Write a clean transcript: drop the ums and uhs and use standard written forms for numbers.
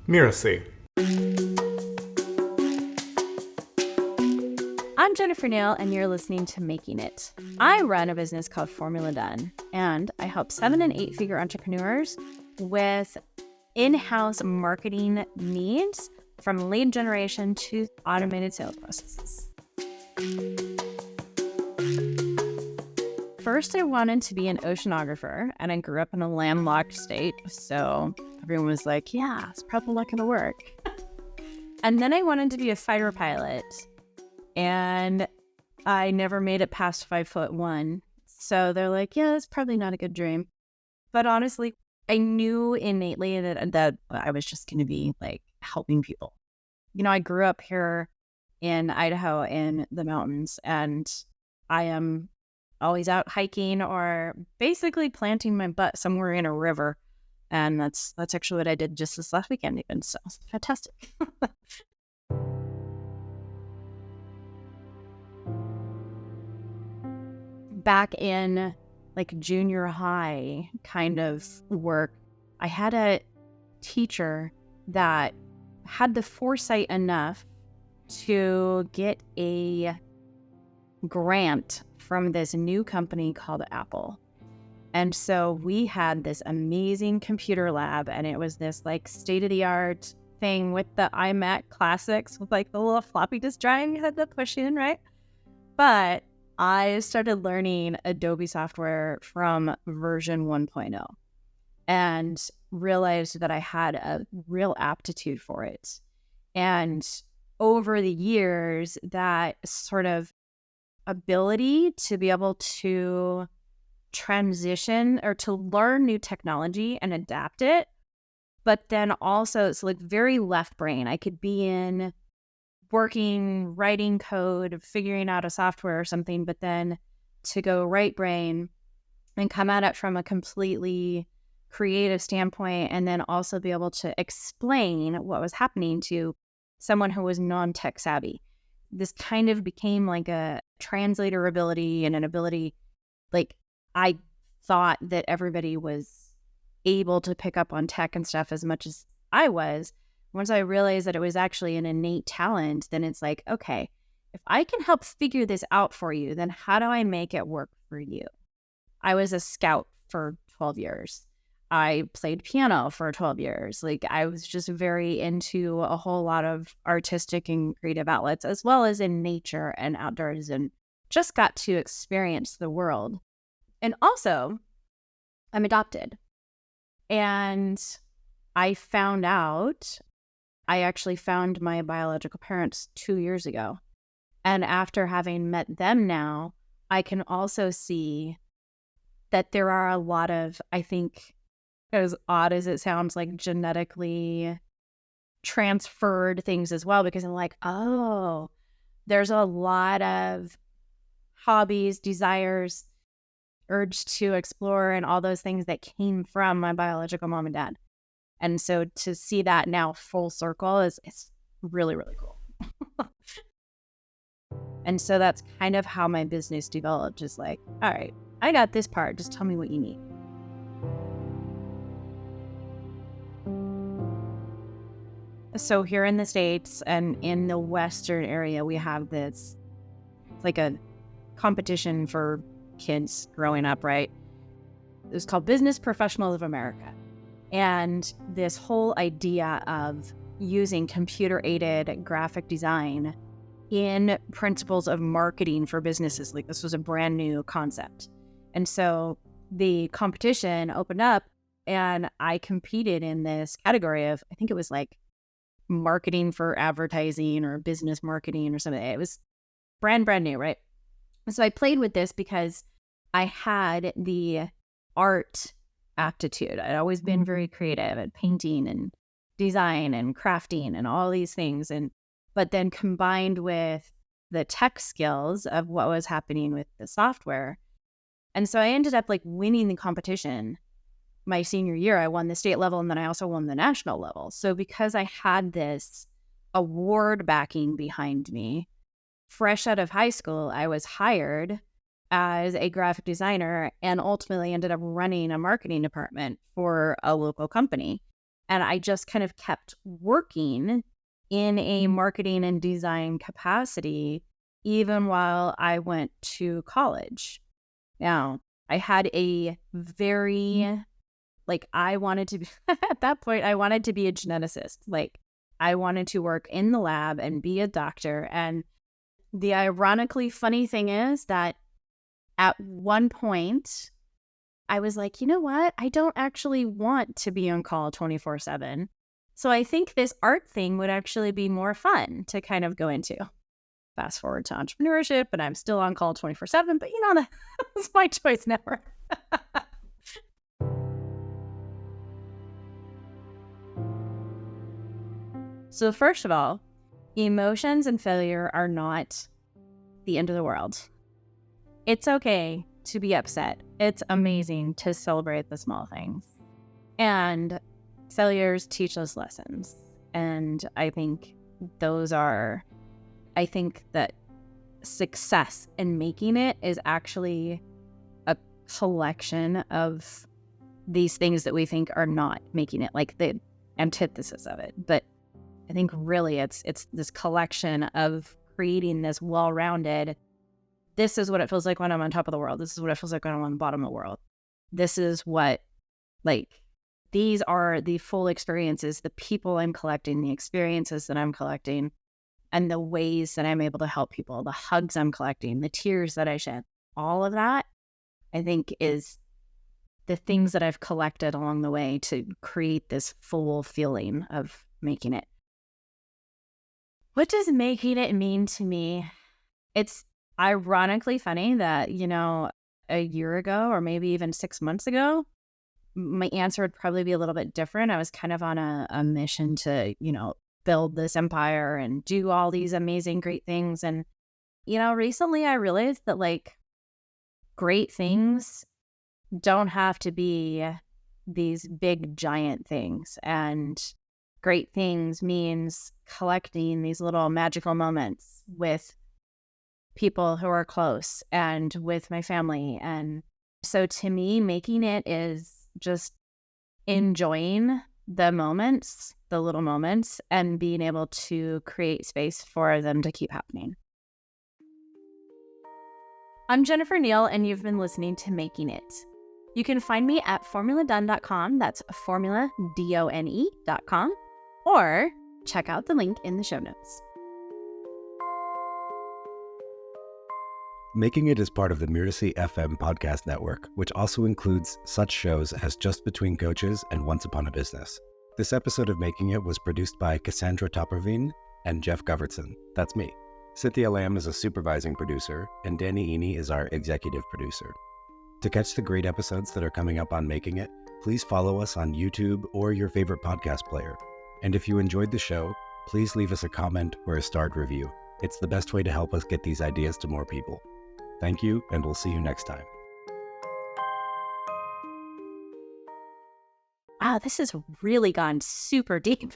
Mirasee. I'm Jennifer Neal, and you're listening to Making It. I run a business called Formula Done, and I help 7- and 8-figure entrepreneurs with in-house marketing needs from lead generation to automated sales processes. First, I wanted to be an oceanographer, and I grew up in a landlocked state, so everyone was like, yeah, it's probably not going to work. And then I wanted to be a fighter pilot, and I never made it past 5'1". So they're like, yeah, that's probably not a good dream. But honestly, I knew innately that I was just going to be like helping people. You know, I grew up here in Idaho in the mountains, and I am always out hiking or basically planting my butt somewhere in a river. And that's actually what I did just this last weekend even. So it's fantastic. Back in like junior high kind of work, I had a teacher that had the foresight enough to get a grant from this new company called Apple. And so we had this amazing computer lab, and it was this like state-of-the-art thing with the iMac Classics with like the little floppy disk drive you had to push in, right? But I started learning Adobe software from version 1.0 and realized that I had a real aptitude for it. And over the years, that sort of ability to be able to transition or to learn new technology and adapt it, but then also it's like very left brain. I could be in working, writing code, figuring out a software or something, but then to go right brain and come at it from a completely creative standpoint, and then also be able to explain what was happening to someone who was non-tech savvy. This kind of became like a translator ability and an ability, like I thought that everybody was able to pick up on tech and stuff as much as I was. Once I realized that it was actually an innate talent, then it's like, okay, if I can help figure this out for you, then how do I make it work for you? I was a scout for 12 years. I played piano for 12 years. Like I was just very into a whole lot of artistic and creative outlets, as well as in nature and outdoors, and just got to experience the world. And also, I'm adopted. And I actually found my biological parents 2 years ago. And after having met them now, I can also see that there are a lot of, I think, as odd as it sounds, like genetically transferred things as well, because I'm like, oh, there's a lot of hobbies, desires, urge to explore, and all those things that came from my biological mom and dad. And so to see that now full circle is really, really cool. And so that's kind of how my business developed, is like, all right, I got this part, just tell me what you need. So here in the States and in the Western area, we have this, it's like a competition for kids growing up, right? It's called Business Professionals of America. And this whole idea of using computer-aided graphic design in principles of marketing for businesses, like this was a brand new concept. And so the competition opened up, and I competed in this category of, I think it was like marketing for advertising or business marketing or something. It was brand new, right? So I played with this because I had the art aptitude. I'd always been very creative at painting and design and crafting and all these things. But then combined with the tech skills of what was happening with the software. And so I ended up like winning the competition. My senior year, I won the state level, and then I also won the national level. So because I had this award backing behind me, fresh out of high school, I was hired as a graphic designer and ultimately ended up running a marketing department for a local company. And I just kind of kept working in a marketing and design capacity, even while I went to college. Now, I had a very, I wanted to be, at that point, I wanted to be a geneticist. I wanted to work in the lab and be a doctor. And the ironically funny thing is that at one point, I was like, you know what? I don't actually want to be on call 24/7. So I think this art thing would actually be more fun to kind of go into. Fast forward to entrepreneurship, and I'm still on call 24/7, but that's my choice now. So first of all, emotions and failure are not the end of the world. It's okay to be upset. It's amazing to celebrate the small things. And failures teach us lessons. And I think that success in making it is actually a collection of these things that we think are not making it, like the antithesis of it. But I think really it's this collection of creating this well-rounded, this is what it feels like when I'm on top of the world. This is what it feels like when I'm on the bottom of the world. This is what, these are the full experiences, the people I'm collecting, the experiences that I'm collecting, and the ways that I'm able to help people, the hugs I'm collecting, the tears that I shed. All of that, I think, is the things that I've collected along the way to create this full feeling of making it. What does making it mean to me? It's ironically funny that, a year ago or maybe even 6 months ago, my answer would probably be a little bit different. I was kind of on a mission to, build this empire and do all these amazing, great things. And, recently I realized that great things don't have to be these big, giant things. And great things means collecting these little magical moments with people who are close and with my family. And so to me, making it is just enjoying the moments, the little moments, and being able to create space for them to keep happening. I'm Jennifer Neal, and you've been listening to Making It. You can find me at formuladone.com. That's formuladone.com. Or check out the link in the show notes. Making It is part of the Mirasee FM podcast network, which also includes such shows as Just Between Coaches and Once Upon a Business. This episode of Making It was produced by Cassandra Topperwien and Geoff Govertsen. That's me. Cynthia Lamb is a supervising producer, and Danny Eni is our executive producer. To catch the great episodes that are coming up on Making It, please follow us on YouTube or your favorite podcast player. And if you enjoyed the show, please leave us a comment or a starred review. It's the best way to help us get these ideas to more people. Thank you, and we'll see you next time. Wow, this has really gone super deep.